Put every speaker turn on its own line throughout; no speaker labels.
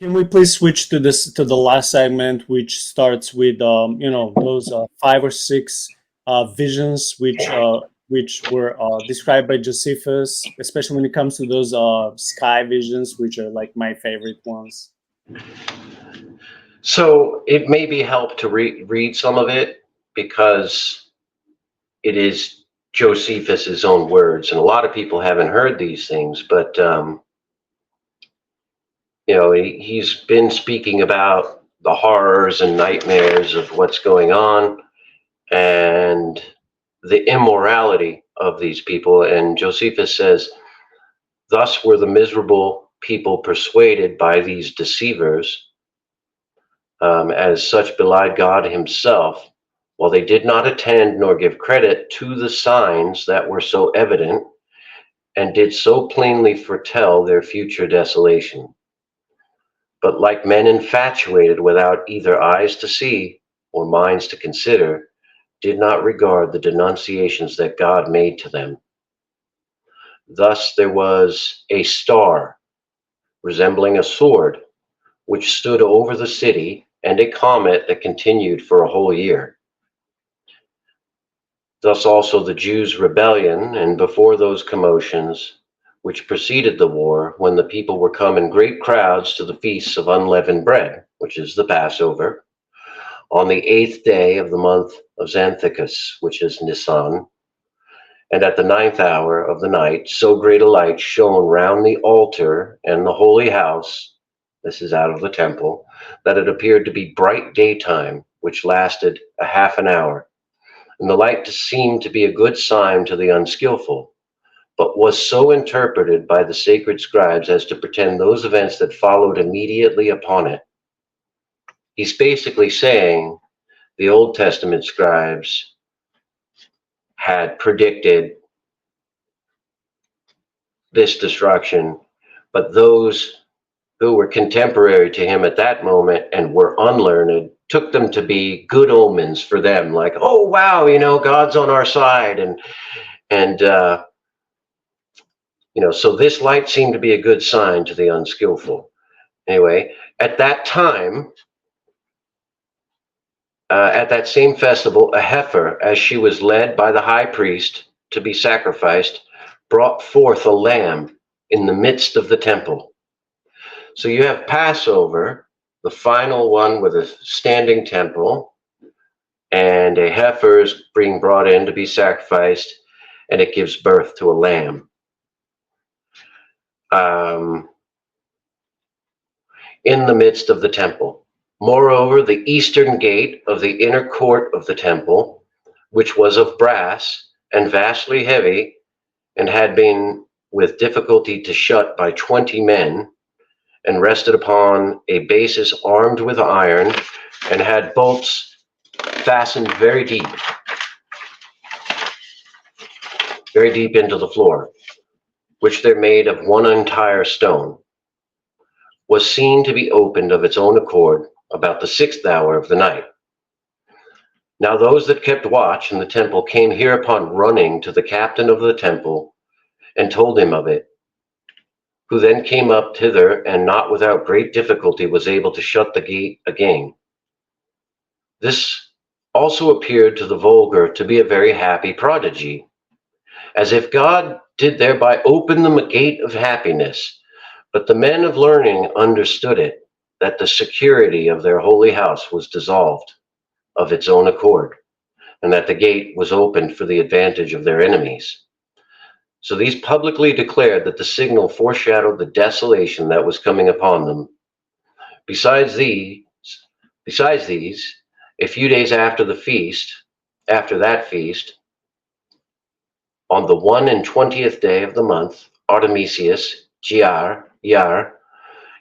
Can we please switch to the last segment, which starts with those five or six visions which were described by Josephus, especially when it comes to those sky visions, which are like my favorite ones.
So it maybe help to read some of it because it is Josephus's own words, and a lot of people haven't heard these things. But he's been speaking about the horrors and nightmares of what's going on and the immorality of these people. And Josephus says, "Thus were the miserable people persuaded by these deceivers." As such belied God himself, while they did not attend nor give credit to the signs that were so evident, and did so plainly foretell their future desolation. But like men infatuated without either eyes to see or minds to consider, did not regard the denunciations that God made to them. Thus there was a star resembling a sword, which stood over the city, and a comet that continued for a whole year. Thus also the Jews' rebellion, and before those commotions which preceded the war, when the people were come in great crowds to the feasts of unleavened bread, which is the Passover, on the 8th day of the month of Xanthicus, which is Nisan, and at the 9th hour of the night, so great a light shone round the altar and the holy house, this is out of the temple, that it appeared to be bright daytime, which lasted a half an hour. And the light seemed to be a good sign to the unskillful, but was so interpreted by the sacred scribes as to pretend those events that followed immediately upon it. He's basically saying the Old Testament scribes had predicted this destruction, but those who were contemporary to him at that moment and were unlearned took them to be good omens for them, like, oh wow, God's on our side. So this light seemed to be a good sign to the unskillful. Anyway, at that time, at that same festival, a heifer, as she was led by the high priest to be sacrificed, brought forth a lamb in the midst of the temple. So you have Passover, the final one with a standing temple, and a heifer is being brought in to be sacrificed, and it gives birth to a lamb. In the midst of the temple. Moreover, the eastern gate of the inner court of the temple, which was of brass and vastly heavy, and had been with difficulty to shut by 20 men, and rested upon a basis armed with iron, and had bolts fastened very deep into the floor, which they're made of one entire stone, was seen to be opened of its own accord about the 6th hour of the night. Now those that kept watch in the temple came hereupon running to the captain of the temple, and told him of it, who then came up thither, and not without great difficulty was able to shut the gate again. This also appeared to the vulgar to be a very happy prodigy, as if God did thereby open them a gate of happiness. But the men of learning understood it, that the security of their holy house was dissolved of its own accord, and that the gate was opened for the advantage of their enemies. So these publicly declared that the signal foreshadowed the desolation that was coming upon them. Besides these, a few days after that feast, on the 21st day of the month, Artemisius, Yar,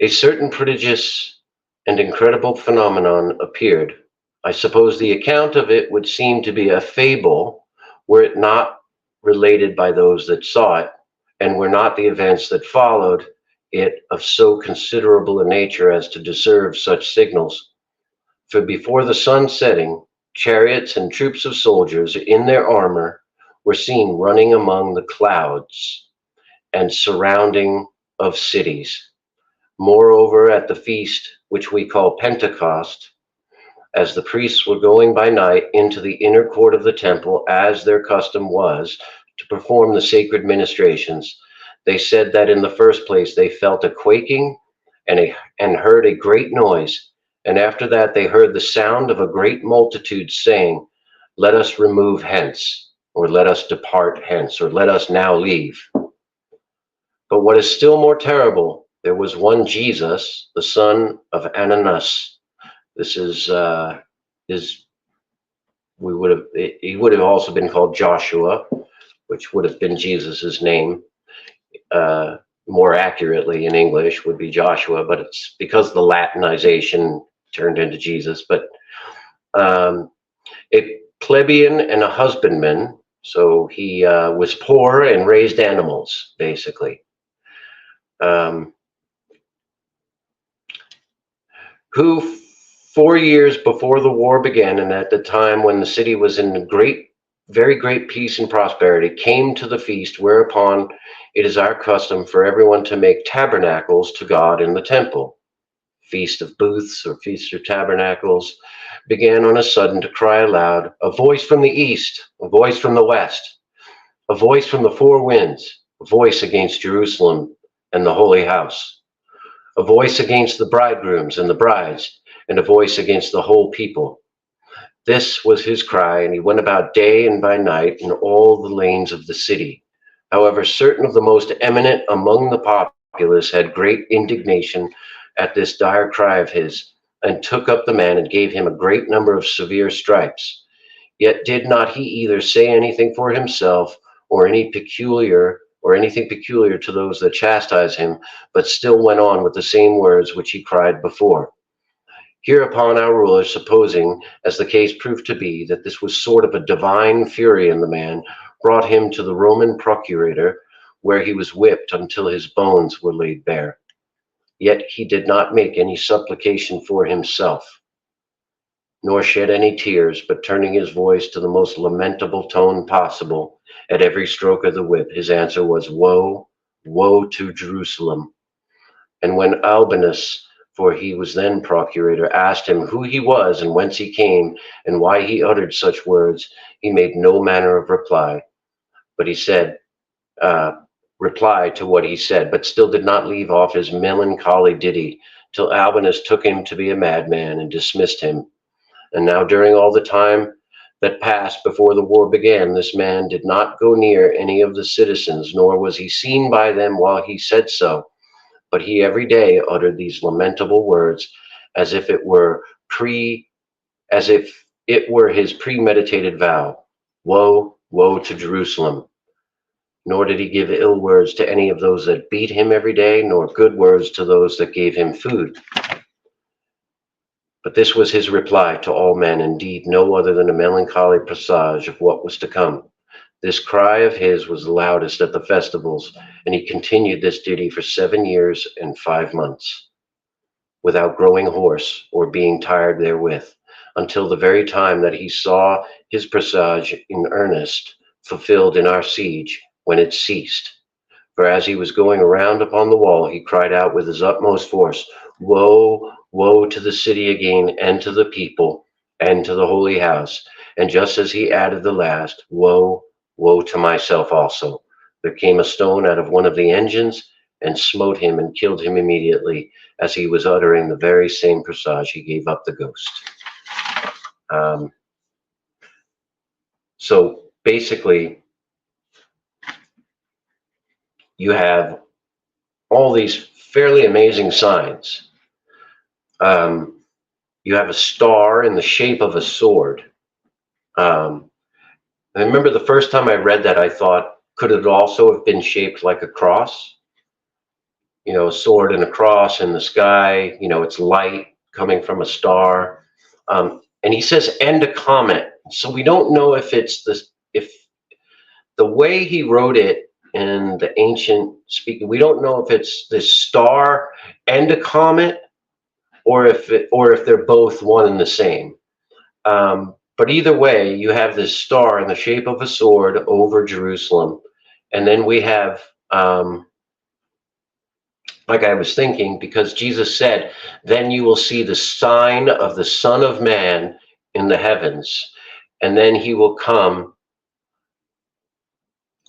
a certain prodigious and incredible phenomenon appeared. I suppose the account of it would seem to be a fable, were it not related by those that saw it, and were not the events that followed it of so considerable a nature as to deserve such signals. For before the sun setting, chariots and troops of soldiers in their armor were seen running among the clouds and surrounding of cities. Moreover, at the feast, which we call Pentecost, as the priests were going by night into the inner court of the temple, as their custom was, to perform the sacred ministrations, they said that in the first place they felt a quaking and heard a great noise. And after that they heard the sound of a great multitude saying, "Let us remove hence," or "Let us depart hence," or "Let us now leave." But what is still more terrible, there was one Jesus, the son of Ananus. This is his. He would have also been called Joshua, which would have been Jesus's name. Uh, More accurately in English would be Joshua, but it's because the Latinization turned into Jesus. But um, a plebeian and a husbandman, so he was poor and raised animals, basically. Um, who 4 years before the war began, and at the time when the city was in very great peace and prosperity, came to the feast, whereupon it is our custom for everyone to make tabernacles to God in the temple. Feast of Booths or Feast of Tabernacles, began on a sudden to cry aloud, "A voice from the east, a voice from the west, a voice from the four winds, a voice against Jerusalem and the holy house, a voice against the bridegrooms and the brides, and a voice against the whole people." This was his cry, and he went about day and by night in all the lanes of the city. However, certain of the most eminent among the populace had great indignation at this dire cry of his, and took up the man and gave him a great number of severe stripes. Yet did not he either say anything for himself, or anything peculiar to those that chastised him, but still went on with the same words which he cried before. Hereupon our rulers, supposing, as the case proved to be, that this was sort of a divine fury in the man, brought him to the Roman procurator, where he was whipped until his bones were laid bare. Yet he did not make any supplication for himself, nor shed any tears, but turning his voice to the most lamentable tone possible at every stroke of the whip, his answer was, "Woe, woe to Jerusalem." And when Albinus, for he was then procurator, asked him who he was and whence he came, and why he uttered such words, he made no manner of reply. But he said, reply to what he said, but still did not leave off his melancholy ditty, till Albinus took him to be a madman and dismissed him. And now during all the time that passed before the war began, this man did not go near any of the citizens, nor was he seen by them while he said so. But he every day uttered these lamentable words, as if it were his premeditated vow. "Woe, woe to Jerusalem." Nor did he give ill words to any of those that beat him every day, nor good words to those that gave him food. But this was his reply to all men, indeed no other than a melancholy presage of what was to come. This cry of his was the loudest at the festivals, and he continued this ditty for 7 years and 5 months, without growing hoarse or being tired therewith, until the very time that he saw his presage in earnest fulfilled in our siege, when it ceased. For as he was going around upon the wall, he cried out with his utmost force, "Woe, woe to the city again, and to the people, and to the holy house." And just as he added the last, "Woe, woe to myself also," there came a stone out of one of the engines and smote him and killed him immediately, as he was uttering the very same presage he gave up the ghost. So basically, you have all these fairly amazing signs. You have a star in the shape of a sword. I remember the first time I read that, I thought, could it also have been shaped like a cross? You know, a sword and a cross in the sky, you know, it's light coming from a star. And he says, "and a comet." So we don't know if if the way he wrote it in the ancient speaking, we don't know if it's this star and a comet, or if they're both one and the same. But either way, you have this star in the shape of a sword over Jerusalem, and then we have like I was thinking, because Jesus said, then you will see the sign of the Son of Man in the heavens, and then he will come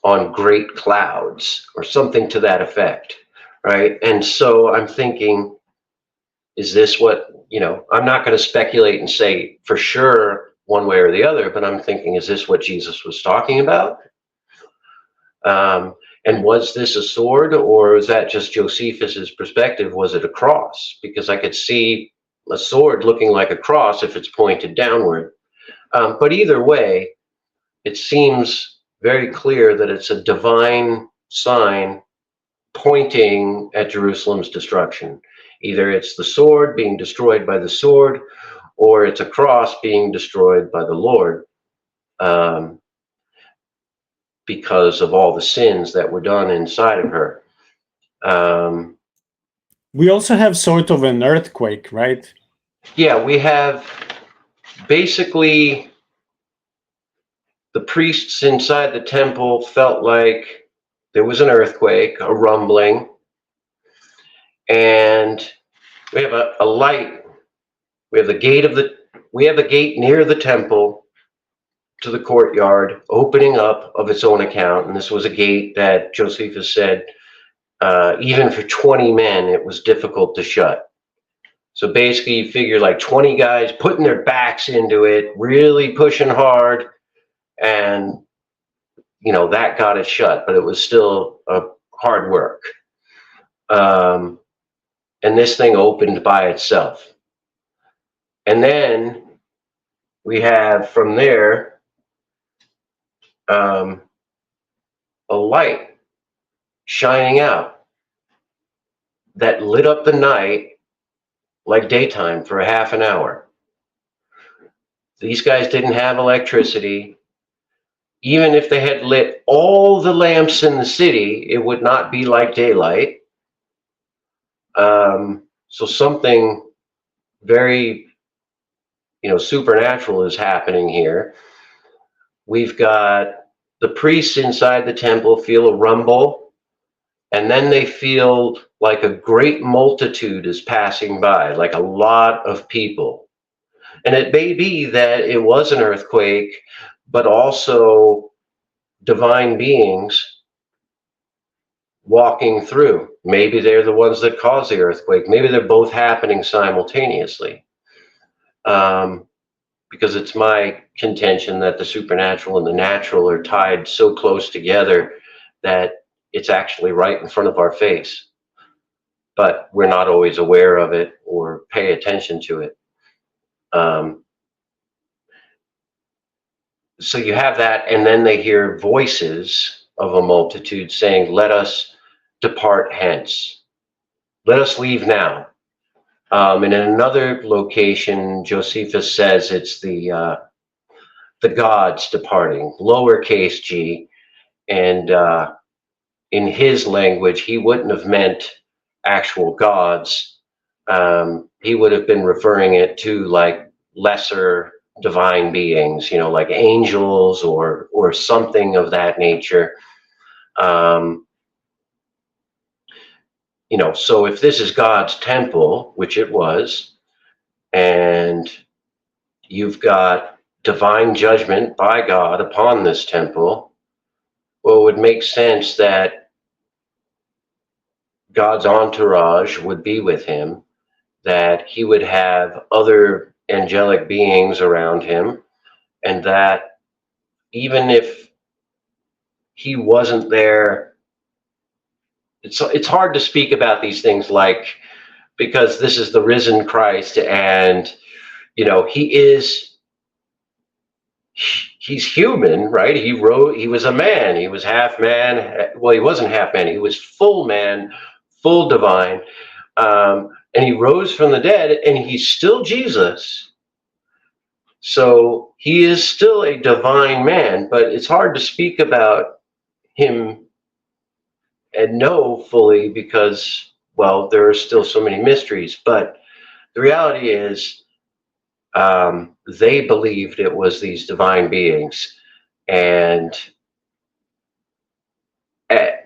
on great clouds, or something to that effect, right? And so I'm thinking, is this what, I'm not going to speculate and say for sure one way or the other, but I'm thinking, is this what Jesus was talking about? Um, and was this a sword, or is that just Josephus's perspective? Was it a cross? Because I could see a sword looking like a cross if it's pointed downward. But either way, it seems very clear that it's a divine sign pointing at Jerusalem's destruction. Either it's the sword being destroyed by the sword, or it's a cross being destroyed by the Lord. Because of all the sins that were done inside of her.
We also have sort of an earthquake, right?
Yeah, we have basically the priests inside the temple felt like there was an earthquake, a rumbling, and we have a light. We have a gate near the temple to the courtyard opening up of its own account, and this was a gate that Josephus said, even for 20 men, it was difficult to shut. So basically, you figure like 20 guys putting their backs into it, really pushing hard, and that got it shut. But it was still hard work. And this thing opened by itself. And then we have from there a light shining out that lit up the night like daytime for a half an hour. These guys didn't have electricity. Even if they had lit all the lamps in the city, it would not be like daylight. So something very, supernatural is happening here. We've got the priests inside the temple feel a rumble, and then they feel like a great multitude is passing by, like a lot of people. And it may be that it was an earthquake, but also divine beings walking through. Maybe they're the ones that cause the earthquake. Maybe they're both happening simultaneously. Because it's my contention that the supernatural and the natural are tied so close together that it's actually right in front of our face. But we're not always aware of it or pay attention to it. So you have that, and then they hear voices of a multitude saying, "Let us depart hence. Let us leave now." And in another location, Josephus says it's the gods departing, lowercase g, and in his language, he wouldn't have meant actual gods. He would have been referring it to like lesser divine beings, like angels or something of that nature. So if this is God's temple, which it was, and you've got divine judgment by God upon this temple, well, it would make sense that God's entourage would be with him, that he would have other angelic beings around him, and that even if he wasn't there, it's hard to speak about these things because this is the risen Christ, and he's human, right? He was a man, he was half man. Well, he wasn't half man, he was full man, full divine. And he rose from the dead, and he's still Jesus. So he is still a divine man, but it's hard to speak about him and know fully because, well, there are still so many mysteries. But the reality is, they believed it was these divine beings. And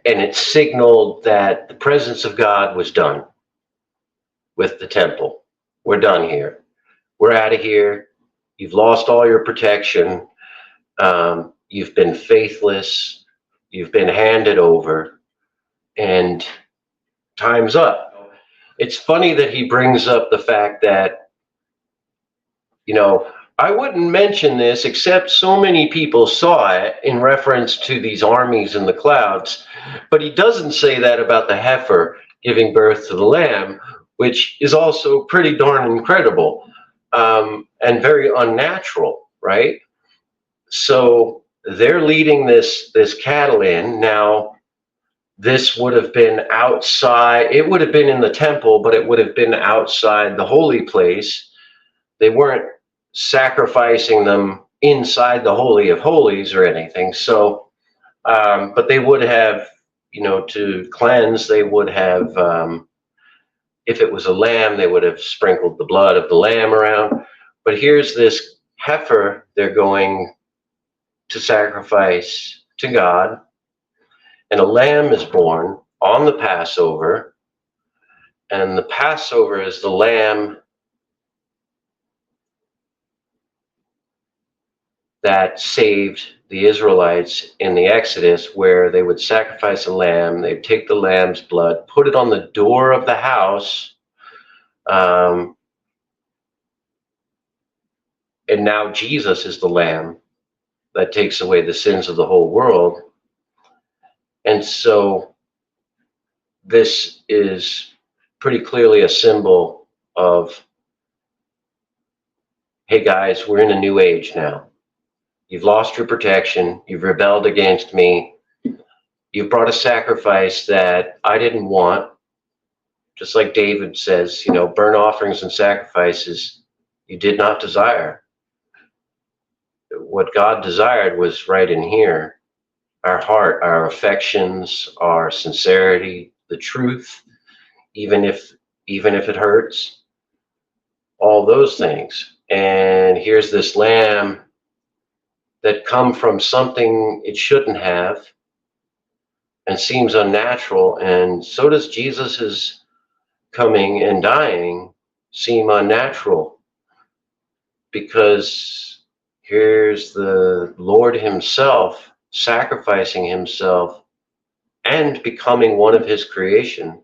and it signaled that the presence of God was done with the temple. We're done here. We're out of here. You've lost all your protection. You've been faithless. You've been handed over, and time's up. It's funny that he brings up the fact that, I wouldn't mention this except so many people saw it in reference to these armies in the clouds, but he doesn't say that about the heifer giving birth to the lamb, which is also pretty darn incredible, and very unnatural, right? So they're leading this cattle in. Now, this would have been outside. It would have been in the temple, but it would have been outside the holy place. They weren't sacrificing them inside the Holy of Holies or anything. So, but they would have, to cleanse, they would have, if it was a lamb, they would have sprinkled the blood of the lamb around. But here's this heifer they're going to sacrifice to God, and a lamb is born on the Passover, and the Passover is the lamb that saved the Israelites in the Exodus, where they would sacrifice a lamb, they'd take the lamb's blood, put it on the door of the house, and now Jesus is the lamb that takes away the sins of the whole world. And so this is pretty clearly a symbol of, hey guys, we're in a new age now. You've lost your protection. You've rebelled against me. You've brought a sacrifice that I didn't want. Just like David says, burnt offerings and sacrifices you did not desire. What God desired was right in here. Our heart, our affections, our sincerity, the truth, even if it hurts, all those things. And here's this lamb that come from something it shouldn't have and seems unnatural, and so does Jesus's coming and dying seem unnatural, because here's the Lord himself sacrificing himself and becoming one of his creation